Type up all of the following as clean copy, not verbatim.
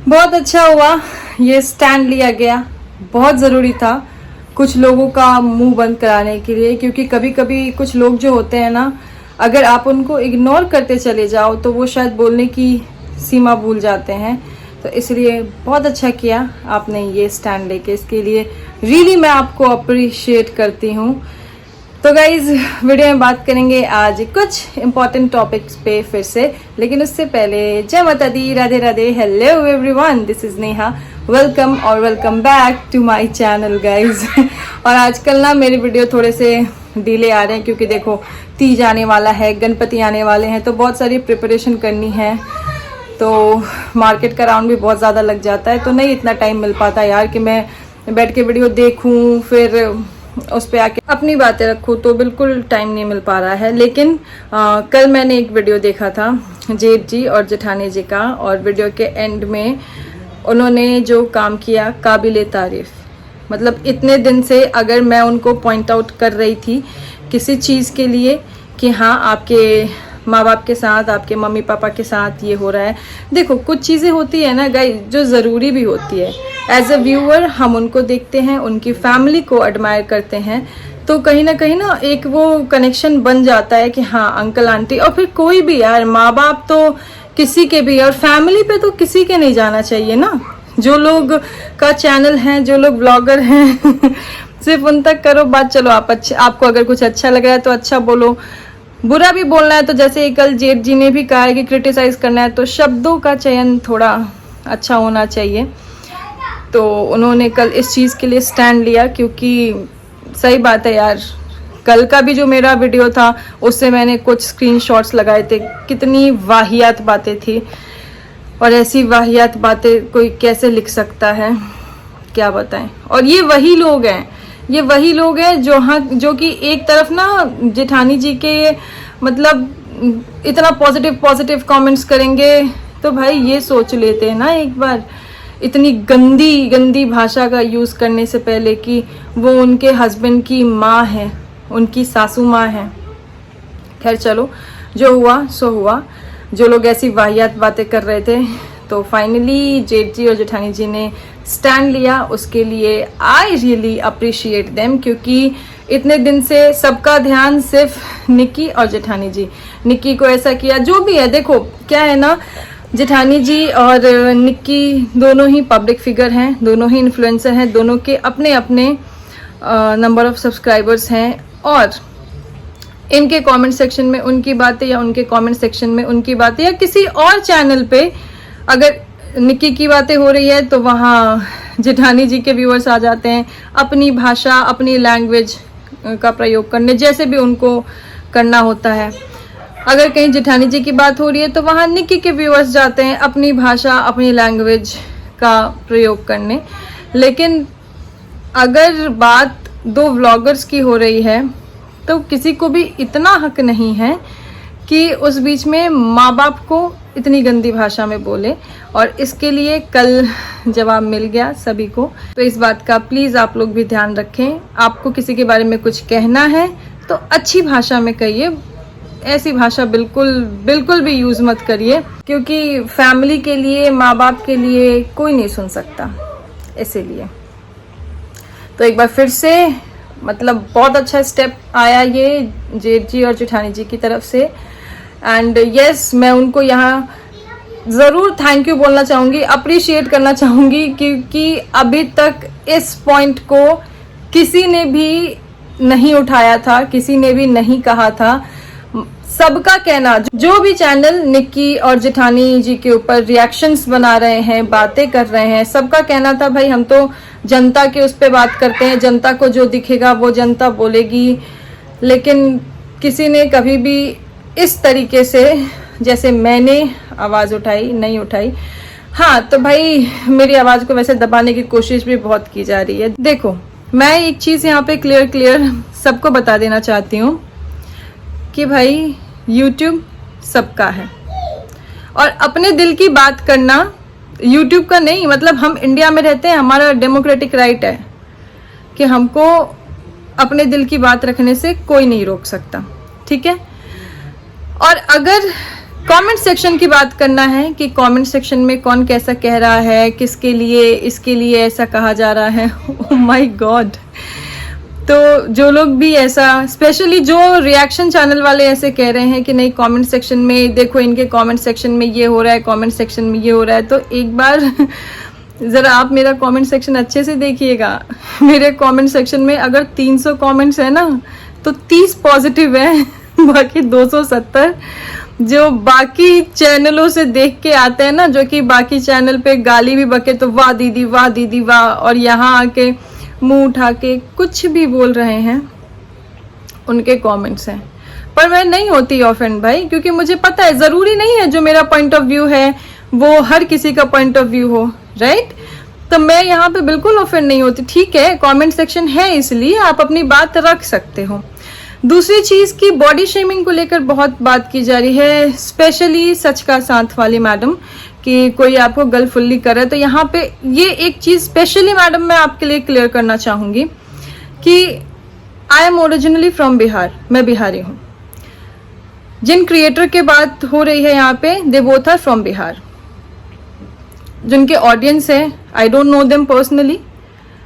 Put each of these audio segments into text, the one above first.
बहुत अच्छा हुआ ये स्टैंड लिया गया, बहुत ज़रूरी था कुछ लोगों का मुंह बंद कराने के लिए, क्योंकि कभी कभी कुछ लोग जो होते हैं ना, अगर आप उनको इग्नोर करते चले जाओ तो वो शायद बोलने की सीमा भूल जाते हैं। तो इसलिए बहुत अच्छा किया आपने ये स्टैंड लेके, इसके लिए रियली मैं आपको अप्रिशिएट करती हूँ। तो गाइज वीडियो में बात करेंगे आज कुछ इम्पॉर्टेंट टॉपिक्स पे फिर से, लेकिन उससे पहले जय माता दी, Radhe Radhe, hello everyone, this is Neha, welcome और welcome back to my channel guys. और आजकल ना मेरे वीडियो थोड़े से डिले आ रहे हैं, क्योंकि देखो तीज आने वाला है, गणपति आने वाले हैं, तो बहुत सारी प्रिपरेशन करनी है, तो मार्केट का राउंड भी बहुत ज़्यादा लग जाता है, तो नहीं इतना टाइम मिल पाता यार कि मैं बैठ के वीडियो देखूं फिर उस पर आके अपनी बातें रखूं, तो बिल्कुल टाइम नहीं मिल पा रहा है। लेकिन कल मैंने एक वीडियो देखा था जेठ जी और जेठानी जी का, और वीडियो के एंड में उन्होंने जो काम किया काबिले तारीफ। मतलब इतने दिन से अगर मैं उनको पॉइंट आउट कर रही थी किसी चीज़ के लिए कि हाँ आपके माँ बाप के साथ, आपके मम्मी पापा के साथ ये हो रहा है, देखो कुछ चीज़ें होती है ना गाइस जो ज़रूरी भी होती है। एज अ व्यूअर हम उनको देखते हैं, उनकी फैमिली को एडमायर करते हैं, तो कहीं ना एक वो कनेक्शन बन जाता है कि हाँ अंकल आंटी, और फिर कोई भी यार, माँ बाप तो किसी के भी, और फैमिली पे तो किसी के नहीं जाना चाहिए ना। जो लोग का चैनल है, जो लोग ब्लॉगर हैं सिर्फ उन तक करो बात। चलो आपको अगर कुछ अच्छा लग रहा है तो अच्छा बोलो, बुरा भी बोलना है तो जैसे कल जेठ जी ने भी कहा है कि क्रिटिसाइज करना है तो शब्दों का चयन थोड़ा अच्छा होना चाहिए। तो उन्होंने कल इस चीज़ के लिए स्टैंड लिया, क्योंकि सही बात है यार, कल का भी जो मेरा वीडियो था उससे मैंने कुछ स्क्रीनशॉट्स लगाए थे, कितनी वाहियात बातें थी, और ऐसी वाहियात बातें कोई कैसे लिख सकता है क्या बताएं। और ये वही लोग हैं जो कि एक तरफ ना जेठानी जी के मतलब इतना पॉजिटिव कमेंट्स करेंगे, तो भाई ये सोच लेते हैं ना एक बार, इतनी गंदी भाषा का यूज़ करने से पहले कि वो उनके हस्बैंड की माँ है, उनकी सासू माँ है। खैर चलो, जो हुआ सो हुआ। जो लोग ऐसी वाहियात बातें कर रहे थे, तो फाइनली जेठ जी और जेठानी जी ने स्टैंड लिया, उसके लिए आई रियली अप्रिशिएट देम, क्योंकि इतने दिन से सबका ध्यान सिर्फ निक्की और जेठानी जी, निक्की को ऐसा किया, जो भी है। देखो क्या है ना, जेठानी जी और निक्की दोनों ही पब्लिक फिगर हैं, दोनों ही इन्फ्लुएंसर हैं, दोनों के अपने अपने नंबर ऑफ सब्सक्राइबर्स हैं, और इनके कमेंट सेक्शन में उनकी बातें या उनके कमेंट सेक्शन में उनकी बातें, या किसी और चैनल पे अगर निक्की की बातें हो रही है तो वहाँ जेठानी जी के व्यूअर्स आ जाते हैं अपनी भाषा, अपनी लैंग्वेज का प्रयोग करने, जैसे भी उनको करना होता है। अगर कहीं जेठानी जी की बात हो रही है तो वहाँ निक्की के व्यूअर्स जाते हैं अपनी भाषा, अपनी लैंग्वेज का प्रयोग करने। लेकिन अगर बात दो व्लॉगर्स की हो रही है तो किसी को भी इतना हक नहीं है कि उस बीच में माँ बाप को इतनी गंदी भाषा में बोले, और इसके लिए कल जवाब मिल गया सभी को। तो इस बात का प्लीज़ आप लोग भी ध्यान रखें, आपको किसी के बारे में कुछ कहना है तो अच्छी भाषा में कहिए, ऐसी भाषा बिल्कुल भी यूज़ मत करिए, क्योंकि फैमिली के लिए, माँ बाप के लिए कोई नहीं सुन सकता। इसीलिए तो एक बार फिर से मतलब बहुत अच्छा स्टेप आया ये जेठ जी और जेठानी जी की तरफ से, एंड यस मैं उनको यहाँ ज़रूर थैंक यू बोलना चाहूँगी, अप्रिशिएट करना चाहूँगी, क्योंकि अभी तक इस पॉइंट को किसी ने भी नहीं उठाया था, किसी ने भी नहीं कहा था। सबका कहना, जो भी चैनल निक्की और जेठानी जी के ऊपर रिएक्शंस बना रहे हैं, बातें कर रहे हैं, सबका कहना था भाई हम तो जनता के उस पर बात करते हैं, जनता को जो दिखेगा वो जनता बोलेगी। लेकिन किसी ने कभी भी इस तरीके से जैसे मैंने आवाज़ उठाई नहीं उठाई। हाँ तो भाई मेरी आवाज़ को वैसे दबाने की कोशिश भी बहुत की जा रही है। देखो मैं एक चीज़ यहाँ पे क्लियर सबको बता देना चाहती हूँ कि भाई YouTube सबका है, और अपने दिल की बात करना YouTube का नहीं, मतलब हम इंडिया में रहते हैं, हमारा डेमोक्रेटिक राइट है कि हमको अपने दिल की बात रखने से कोई नहीं रोक सकता, ठीक है। और अगर कमेंट सेक्शन की बात करना है कि कमेंट सेक्शन में कौन कैसा कह रहा है, किसके लिए, इसके लिए ऐसा कहा जा रहा है। Oh my God. तो जो लोग भी ऐसा, स्पेशली जो रिएक्शन चैनल वाले ऐसे कह रहे हैं कि नहीं कमेंट सेक्शन में देखो, इनके कमेंट सेक्शन में ये हो रहा है, कमेंट सेक्शन में ये हो रहा है, तो एक बार ज़रा आप मेरा कमेंट सेक्शन अच्छे से देखिएगा। मेरे कमेंट सेक्शन में अगर 300 कमेंट्स है ना, तो 30 पॉजिटिव है, बाकी 270 जो बाकी चैनलों से देख के आते हैं ना, जो कि बाकी चैनल पे गाली भी बके तो वाह दीदी वाह दीदी वाह, और यहाँ आके मुंह उठा के कुछ भी बोल रहे हैं, उनके कमेंट्स हैं। पर मैं नहीं होती ऑफेंड भाई, क्योंकि मुझे पता है ज़रूरी नहीं है जो मेरा पॉइंट ऑफ व्यू है वो हर किसी का पॉइंट ऑफ व्यू हो, राइट। तो मैं यहाँ पे बिल्कुल ऑफेंड नहीं होती। ठीक है, कमेंट सेक्शन है इसलिए आप अपनी बात रख सकते हो। दूसरी चीज़ की बॉडी शेमिंग को लेकर बहुत बात की जा रही है, स्पेशली सच का साथ वाली मैडम, कि कोई आपको गर्ल फुल्ली करे। तो यहाँ पे ये एक चीज़ स्पेशली मैडम मैं आपके लिए क्लियर करना चाहूँगी कि I am originally from Bihar, मैं बिहारी हूँ। जिन क्रिएटर के बात हो रही है यहाँ पे, they both are from Bihar. जिनके ऑडियंस है, I don't know them personally,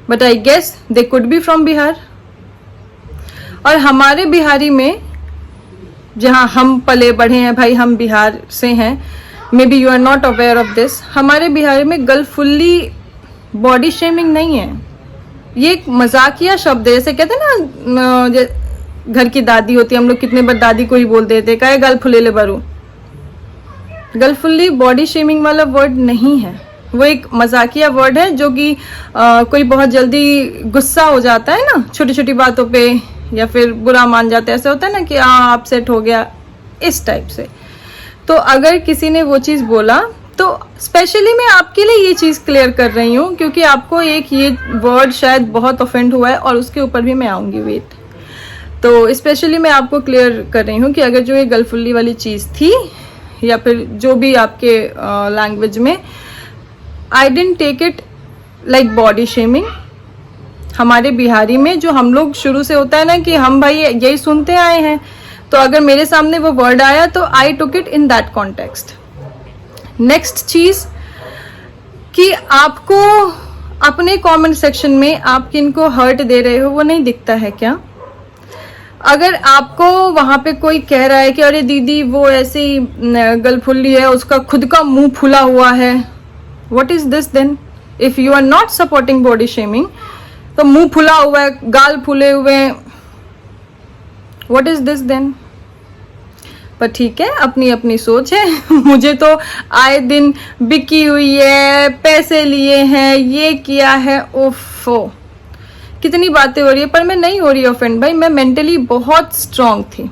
but I guess they could be from Bihar. और हमारे बिहारी में, जहाँ हम पले बढ़े हैं भाई, हम बिहार से हैं, maybe you are not aware of this, हमारे बिहार में गर्ल फुल्ली बॉडी शेमिंग नहीं है। ये एक मजाकिया शब्द है, जैसे कहते हैं ना घर की दादी होती है, हम लोग कितने बार दादी को ही बोल देते क्या गर्ल फुले ले बारू। गर्ल फुल्ली बॉडी शेमिंग वाला वर्ड नहीं है, वो एक मजाकिया वर्ड है जो कि कोई बहुत जल्दी गुस्सा हो जाता है ना छोटी छोटी बातों पे, या फिर बुरा मान जाते हैं, ऐसा होता है ना कि अपसेट हो गया, इस टाइप से। तो अगर किसी ने वो चीज़ बोला तो स्पेशली मैं आपके लिए ये चीज़ क्लियर कर रही हूँ, क्योंकि आपको एक ये वर्ड शायद बहुत ऑफेंड हुआ है और उसके ऊपर भी मैं आऊँगी, वेट। तो स्पेशली मैं आपको क्लियर कर रही हूँ कि अगर जो ये गर्लफुल्ली वाली चीज़ थी, या फिर जो भी आपके लैंग्वेज में, I didn't take it like body shaming. हमारे बिहारी में जो हम लोग शुरू से होता है ना कि हम भाई यही सुनते आए हैं, तो अगर मेरे सामने वो वर्ड आया तो I took it in that context. Next चीज कि आपको अपने कमेंट सेक्शन में आप किनको हर्ट दे रहे हो वो नहीं दिखता है क्या? अगर आपको वहां पे कोई कह रहा है कि अरे दीदी वो ऐसी गर्ल फुल्ली है, उसका खुद का मुंह फुला हुआ है, what is this then? If you are not supporting body shaming, तो मुंह फुला हुआ है, गाल फुले हुए हैं, व्हाट इज दिस देन? पर ठीक है, अपनी अपनी सोच है। मुझे तो आए दिन बिकी हुई है, पैसे लिए हैं, ये किया है, ओफो कितनी बातें हो रही है, पर मैं नहीं हो रही ऑफेंड भाई, मैं मेंटली बहुत स्ट्रांग थी।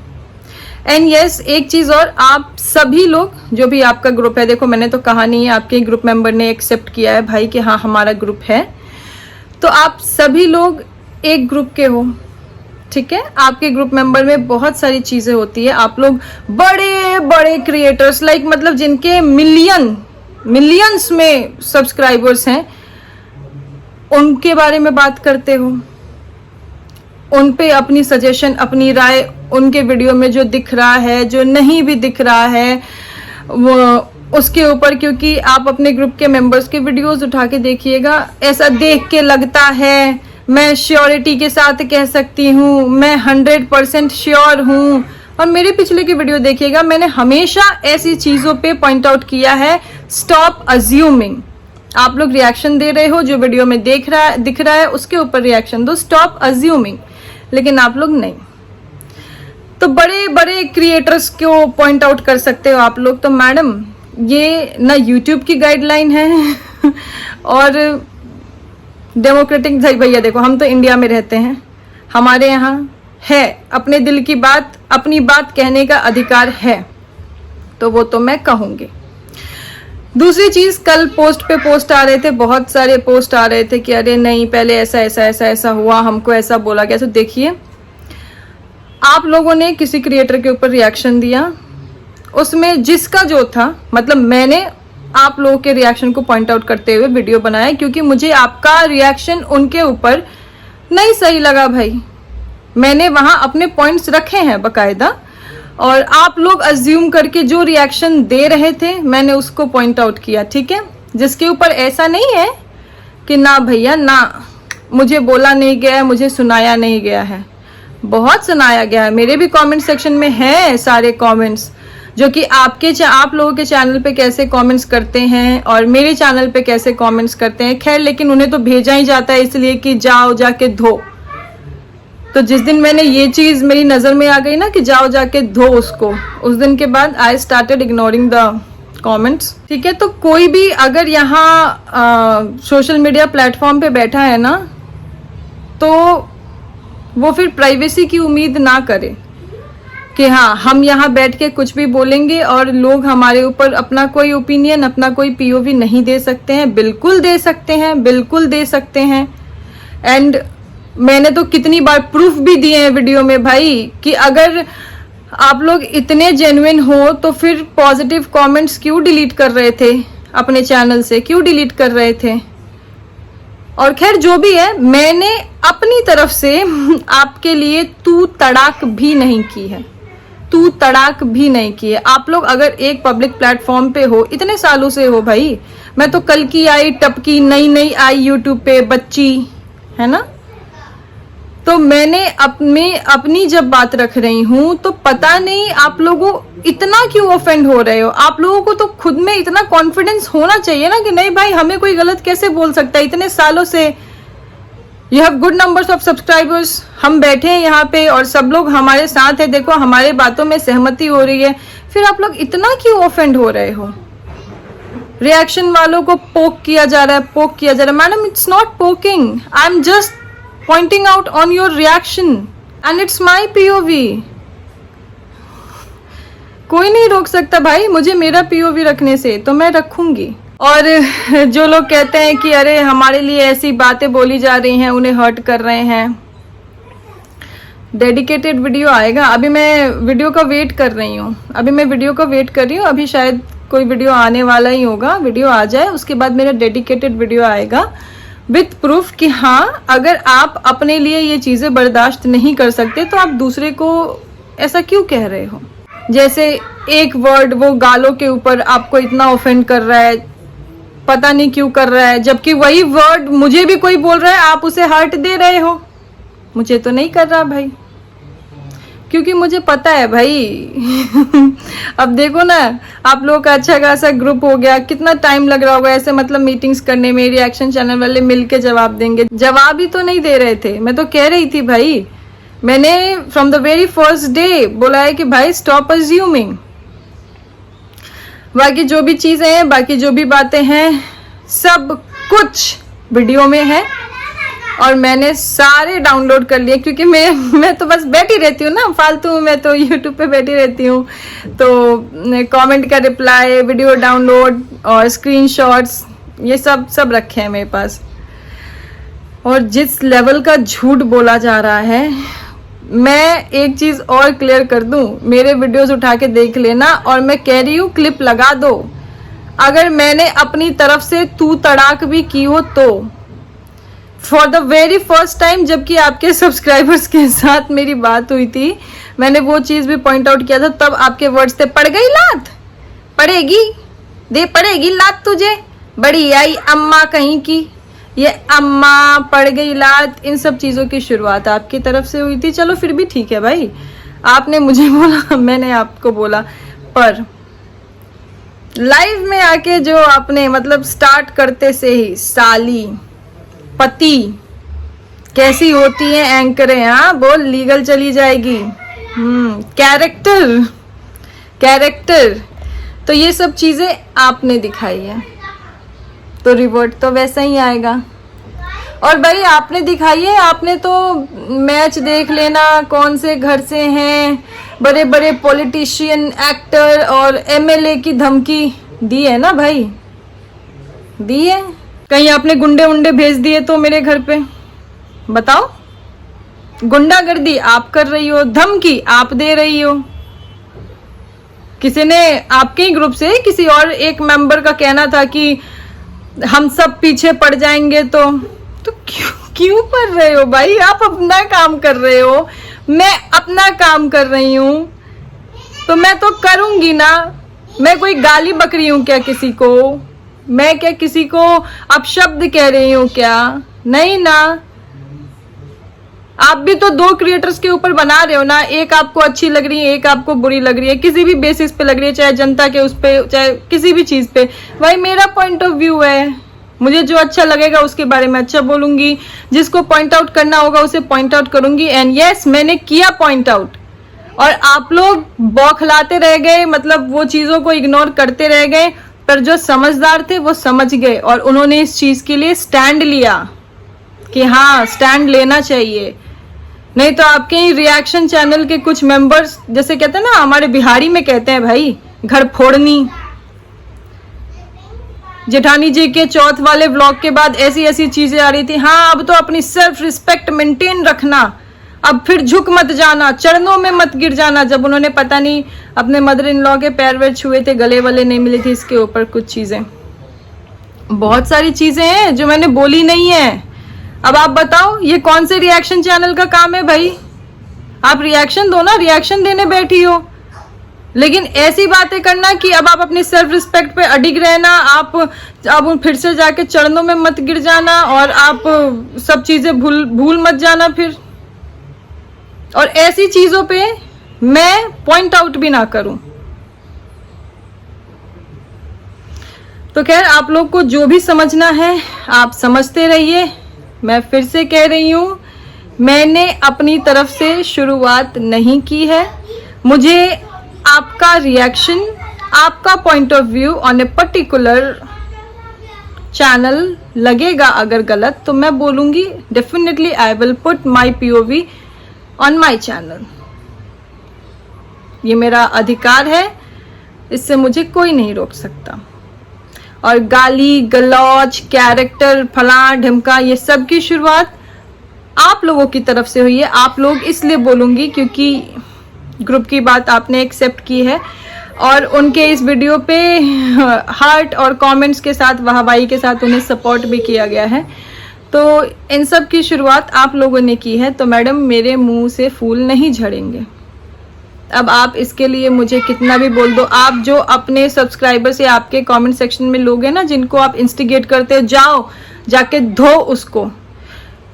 एंड यस, एक चीज और, आप सभी लोग जो भी आपका ग्रुप है, देखो मैंने तो कहा नहीं है, आपके ग्रुप मेंबर ने एक्सेप्ट किया है भाई कि हाँ हमारा ग्रुप है, तो आप सभी लोग एक ग्रुप के हो, ठीक है। आपके ग्रुप मेंबर में बहुत सारी चीजें होती है, आप लोग बड़े बड़े क्रिएटर्स लाइक मतलब जिनके मिलियंस में सब्सक्राइबर्स हैं, उनके बारे में बात करते हो, उन पे अपनी सजेशन, अपनी राय, उनके वीडियो में जो दिख रहा है, जो नहीं भी दिख रहा है, वो उसके ऊपर, क्योंकि आप अपने ग्रुप के मेंबर्स के वीडियोस उठा के देखिएगा, ऐसा देख के लगता है, मैं श्योरिटी के साथ कह सकती हूँ, मैं 100% श्योर हूँ। और मेरे पिछले की वीडियो देखिएगा, मैंने हमेशा ऐसी चीजों पे पॉइंट आउट किया है, स्टॉप अज्यूमिंग। आप लोग रिएक्शन दे रहे हो, जो वीडियो में दिख रहा है उसके ऊपर रिएक्शन दो, स्टॉप अज्यूमिंग। लेकिन आप लोग नहीं, तो बड़े बड़े क्रिएटर्स को पॉइंट आउट कर सकते हो आप लोग। तो मैडम, ये ना यूट्यूब की गाइडलाइन है और डेमोक्रेटिक, भैया देखो हम तो इंडिया में रहते हैं, हमारे यहाँ है अपने दिल की बात, अपनी बात कहने का अधिकार है, तो वो तो मैं कहूँगी। दूसरी चीज, कल पोस्ट पे पोस्ट आ रहे थे, बहुत सारे पोस्ट आ रहे थे कि अरे नहीं पहले ऐसा ऐसा ऐसा ऐसा हुआ, हमको ऐसा बोला गया। तो देखिए, आप लोगों ने किसी क्रिएटर के ऊपर रिएक्शन दिया, उसमें जिसका जो था, मतलब मैंने आप लोगों के रिएक्शन को पॉइंट आउट करते हुए वीडियो बनाया, क्योंकि मुझे आपका रिएक्शन उनके ऊपर नहीं सही लगा भाई। मैंने वहां अपने पॉइंट्स रखे हैं बकायदा, और आप लोग अज्यूम करके जो रिएक्शन दे रहे थे मैंने उसको पॉइंट आउट किया, ठीक है। जिसके ऊपर ऐसा नहीं है कि ना भैया ना, मुझे बोला नहीं गया है, मुझे सुनाया नहीं गया है, बहुत सुनाया गया है। मेरे भी कमेंट सेक्शन में है सारे कमेंट्स जो कि आप लोगों के चैनल पे कैसे कमेंट्स करते हैं और मेरे चैनल पे कैसे कमेंट्स करते हैं। खैर, लेकिन उन्हें तो भेजा ही जाता है इसलिए कि जाओ जाके धो। तो जिस दिन मैंने ये चीज मेरी नजर में आ गई ना कि जाओ जाके धो उसको, उस दिन के बाद I started ignoring the comments, ठीक है। तो कोई भी अगर यहाँ सोशल मीडिया प्लेटफॉर्म पे बैठा है ना, तो वो फिर प्राइवेसी की उम्मीद ना करे कि हाँ हम यहाँ बैठ के कुछ भी बोलेंगे और लोग हमारे ऊपर अपना कोई ओपिनियन, अपना कोई पीओवी नहीं दे सकते हैं। बिल्कुल दे सकते हैं, बिल्कुल दे सकते हैं। एंड मैंने तो कितनी बार प्रूफ भी दिए हैं वीडियो में भाई कि अगर आप लोग इतने जेन्युइन हो तो फिर पॉजिटिव कमेंट्स क्यों डिलीट कर रहे थे, अपने चैनल से क्यों डिलीट कर रहे थे। और खैर जो भी है, मैंने अपनी तरफ से आपके लिए तू तड़ाक भी नहीं की है, तू तड़ाक भी नहीं की है। आप लोग अगर एक पब्लिक प्लेटफॉर्म पे हो, इतने सालों से हो भाई, मैं तो कल की आई, टपकी नई आई यूट्यूब पे बच्ची, है ना। तो मैंने अपनी जब बात रख रही हूं तो पता नहीं आप लोगों इतना क्यों ऑफेंड हो रहे हो। आप लोगों को तो खुद में इतना कॉन्फिडेंस होना चाहिए ना कि नहीं भाई हमें कोई गलत कैसे बोल सकता है। इतने सालों से you have good numbers of subscribers, हम बैठे हैं यहाँ पे और सब लोग हमारे साथ है, देखो हमारे बातों में सहमति हो रही है, फिर आप लोग इतना क्यों ऑफेंड हो रहे हो। रिएक्शन वालों को पोक किया जा रहा है, madam it's not poking, I am just pointing out on your reaction and it's my POV। कोई नहीं रोक सकता भाई मुझे मेरा POV रखने से, तो मैं रखूंगी। और जो लोग कहते हैं कि अरे हमारे लिए ऐसी बातें बोली जा रही हैं, उन्हें हर्ट कर रहे हैं, डेडिकेटेड वीडियो आएगा। अभी मैं वीडियो का वेट कर रही हूँ, अभी शायद कोई वीडियो आने वाला ही होगा। वीडियो आ जाए उसके बाद मेरा डेडिकेटेड वीडियो आएगा विथ प्रूफ कि हाँ अगर आप अपने लिए ये चीजें बर्दाश्त नहीं कर सकते तो आप दूसरे को ऐसा क्यों कह रहे हो। जैसे एक वर्ड वो गालों के ऊपर आपको इतना ऑफेंड कर रहा है, पता नहीं क्यों कर रहा है, जबकि वही वर्ड मुझे भी कोई बोल रहा है आप उसे हर्ट दे रहे हो। मुझे तो नहीं कर रहा भाई, क्योंकि मुझे पता है भाई अब देखो ना आप लोगों का अच्छा खासा ग्रुप हो गया, कितना टाइम लग रहा होगा ऐसे मतलब मीटिंग्स करने में। रिएक्शन चैनल वाले मिलके जवाब देंगे, जवाब ही तो नहीं दे रहे थे। मैं तो कह रही थी भाई, मैंने from the very first day बोला है कि भाई स्टॉप अज्यूमिंग। बाकी जो भी चीजें हैं, बाकी जो भी बातें हैं, सब कुछ वीडियो में है और मैंने सारे डाउनलोड कर लिए, क्योंकि मैं तो बस बैठी रहती हूँ ना फालतू, मैं तो यूट्यूब पे बैठी रहती हूँ। तो कमेंट का रिप्लाई, वीडियो डाउनलोड और स्क्रीनशॉट्स ये सब रखे हैं मेरे पास। और जिस लेवल का झूठ बोला जा रहा है, मैं एक चीज और क्लियर कर दूं, मेरे वीडियोस उठा के देख लेना और मैं कह रही हूँ क्लिप लगा दो। अगर मैंने अपनी तरफ से तू तड़ाक भी की हो तो for the very first time जबकि आपके सब्सक्राइबर्स के साथ मेरी बात हुई थी, मैंने वो चीज भी पॉइंट आउट किया था, तब आपके वर्ड्स थे पड़ गई लात, पड़ेगी लात तुझे, बड़ी आई अम्मा कहीं की, ये अम्मा पड़ गई लात, इन सब चीजों की शुरुआत आपकी तरफ से हुई थी। चलो फिर भी ठीक है भाई, आपने मुझे बोला, मैंने आपको बोला, पर लाइव में आके जो आपने मतलब स्टार्ट करते से ही साली पति कैसी होती है एंकरें, हाँ बोल लीगल चली जाएगी, कैरेक्टर, तो ये सब चीजें आपने दिखाई है तो रिवर्ट तो वैसा ही आएगा। और भाई आपने दिखाई है, आपने तो मैच देख लेना कौन से घर से हैं, बड़े बड़े पॉलिटिशियन, एक्टर और एमएलए की धमकी दी है ना भाई, दी है। कहीं आपने गुंडे उंडे भेज दिए तो मेरे घर पे बताओ, गुंडागर्दी आप कर रही हो, धमकी आप दे रही हो। किसी ने आपके ही ग्रुप से किसी और एक मेंबर का कहना था कि हम सब पीछे पड़ जाएंगे, तो क्यों पड़ रहे हो भाई, आप अपना काम कर रहे हो, मैं अपना काम कर रही हूँ। तो मैं तो करूंगी ना। मैं कोई गाली बकरी हूं क्या किसी को? मैं क्या किसी को अपशब्द कह रही हूं क्या? नहीं ना। आप भी तो दो क्रिएटर्स के ऊपर बना रहे हो ना, एक आपको अच्छी लग रही है, एक आपको बुरी लग रही है, किसी भी बेसिस पे लग रही है, चाहे जनता के उस पे, चाहे किसी भी चीज पे। भाई मेरा पॉइंट ऑफ व्यू है, मुझे जो अच्छा लगेगा उसके बारे में अच्छा बोलूंगी, जिसको पॉइंट आउट करना होगा उसे पॉइंट आउट करूंगी। एंड यस, मैंने किया पॉइंट आउट, और आप लोग बौखलाते रह गए, मतलब वो चीजों को इग्नोर करते रह गए। पर जो समझदार थे वो समझ गए और उन्होंने इस चीज के लिए स्टैंड लिया कि हाँ, स्टैंड लेना चाहिए। नहीं तो आपके ही रिएक्शन चैनल के कुछ मेंबर्स, जैसे कहते हैं ना, हमारे बिहारी में कहते हैं भाई, घर फोड़नी। जेठानी जी के चौथ वाले व्लॉग के बाद ऐसी ऐसी चीजें आ रही थी। हाँ, अब तो अपनी सेल्फ रिस्पेक्ट मेंटेन रखना, अब फिर झुक मत जाना, चरणों में मत गिर जाना। जब उन्होंने पता नहीं अपने मदर इन लॉ के पैर वैर छुए थे, गले वाले नहीं मिले थे, इसके ऊपर कुछ चीजें, बहुत सारी चीजें हैं जो मैंने बोली नहीं है। अब आप बताओ, ये कौन से रिएक्शन चैनल का काम है भाई? आप रिएक्शन दो ना, रिएक्शन देने बैठी हो, लेकिन ऐसी बातें करना कि अब आप अपनी सेल्फ रिस्पेक्ट पे अडिग रहना, आप अब फिर से जाके चरणों में मत गिर जाना, और आप सब चीजें भूल मत जाना फिर। और ऐसी चीजों पे मैं पॉइंट आउट भी ना करूं। तो खैर, आप लोग को जो भी समझना है आप समझते रहिए। मैं फिर से कह रही हूं, मैंने अपनी तरफ से शुरुआत नहीं की है। मुझे आपका रिएक्शन, आपका point of view on a particular channel लगेगा अगर गलत, तो मैं बोलूंगी definitely I will put my POV on my channel. ये मेरा अधिकार है, इससे मुझे कोई नहीं रोक सकता। और गाली गलौज, कैरेक्टर, फला ढिमका, ये सब की शुरुआत आप लोगों की तरफ से हुई है। आप लोग इसलिए बोलूंगी क्योंकि ग्रुप की बात आपने एक्सेप्ट की है, और उनके इस वीडियो पे हार्ट और कमेंट्स के साथ, वाहवाही के साथ उन्हें सपोर्ट भी किया गया है। तो इन सब की शुरुआत आप लोगों ने की है, तो मैडम मेरे मुंह से फूल नहीं झड़ेंगे। अब आप इसके लिए मुझे कितना भी बोल दो, आप जो अपने सब्सक्राइबर से आपके कमेंट सेक्शन में लोग हैं ना, जिनको आप इंस्टिगेट करते हो, जाओ जाके धो उसको।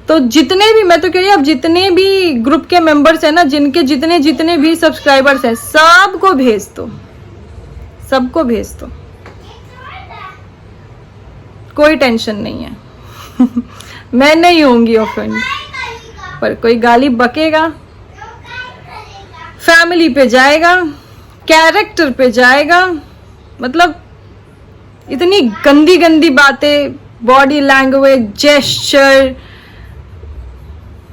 तो जितने भी, मैं तो कह रही हूँ, अब जितने भी ग्रुप के मेंबर्स हैं ना, जिनके जितने भी सब्सक्राइबर्स हैं, सबको भेज दो, सबको भेज दो, कोई टेंशन नहीं है। मैं नहीं होंगी ऑफेंड, पर कोई गाली बकेगा, फैमिली पे जाएगा, कैरेक्टर पे जाएगा, मतलब इतनी गंदी गंदी बातें, बॉडी लैंग्वेज, जेस्चर।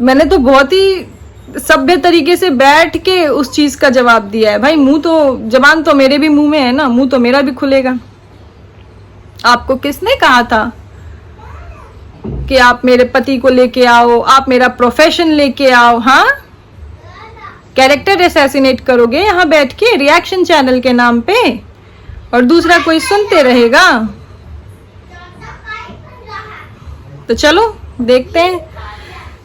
मैंने तो बहुत ही सभ्य तरीके से बैठ के उस चीज का जवाब दिया है। भाई मुंह तो, जबान तो मेरे भी मुंह में है ना, मुंह तो मेरा भी खुलेगा। आपको किसने कहा था कि आप मेरे पति को लेके आओ, आप मेरा प्रोफेशन लेके आओ? हाँ, कैरेक्टर असैसिनेट करोगे यहाँ बैठ के रिएक्शन चैनल के नाम पे, और दूसरा कोई सुनते रहेगा? तो चलो देखते हैं।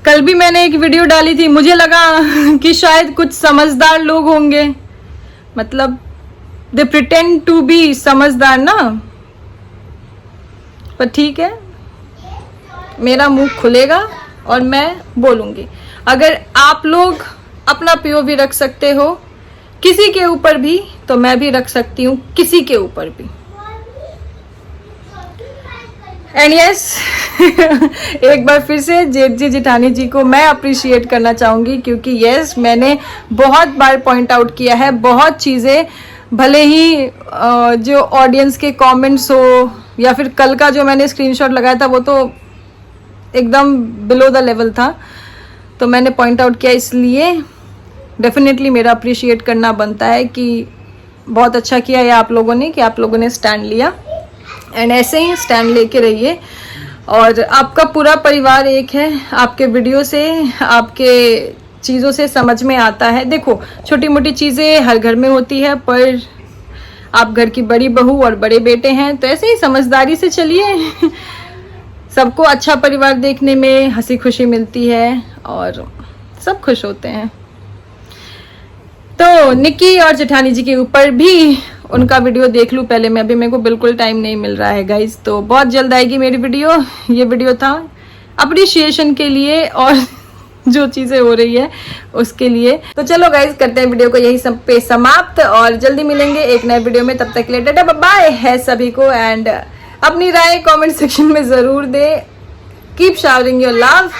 कल भी मैंने एक वीडियो डाली थी, मुझे लगा कि शायद कुछ समझदार लोग होंगे, मतलब दे प्रिटेंड टू बी समझदार ना, पर ठीक है, मेरा मुंह खुलेगा और मैं बोलूंगी। अगर आप लोग अपना POV रख सकते हो किसी के ऊपर भी, तो मैं भी रख सकती हूँ किसी के ऊपर भी। एंड यस, एक बार फिर से जेठ जी, जेठानी जी को मैं अप्रिशिएट करना चाहूंगी, क्योंकि यस, मैंने बहुत बार पॉइंट आउट किया है बहुत चीजें, भले ही जो ऑडियंस के कमेंट्स हो, या फिर कल का जो मैंने स्क्रीनशॉट लगाया था वो तो एकदम बिलो द लेवल था, तो मैंने पॉइंट आउट किया। इसलिए डेफिनेटली मेरा अप्रिशिएट करना बनता है कि बहुत अच्छा किया है आप लोगों ने, कि आप लोगों ने स्टैंड लिया, एंड ऐसे ही स्टैंड लेके रहिए। और आपका पूरा परिवार एक है, आपके वीडियो से, आपके चीज़ों से समझ में आता है। देखो, छोटी मोटी चीज़ें हर घर में होती है, पर आप घर की बड़ी बहू और बड़े बेटे हैं, तो ऐसे ही समझदारी से चलिए। सबको अच्छा परिवार देखने में हंसी खुशी मिलती है और सब खुश होते हैं। तो निक्की और जेठानी जी के ऊपर भी उनका वीडियो देख लूँ पहले मैं, अभी मेरे को बिल्कुल टाइम नहीं मिल रहा है गाइज, तो बहुत जल्द आएगी मेरी वीडियो। ये वीडियो था अप्रिशिएशन के लिए और जो चीजें हो रही है उसके लिए। तो चलो गाइज करते हैं वीडियो को यही सब पे समाप्त और जल्दी मिलेंगे एक नए वीडियो में। तब तक के लिए टाटा बाय है सभी को एंड अपनी राय कमेंट सेक्शन में जरूर दे। Keep showering your love,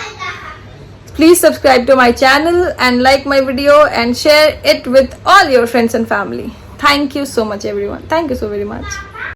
please subscribe to my channel and like my video and share it with all your friends and family. Thank you so much everyone. Thank you so very much.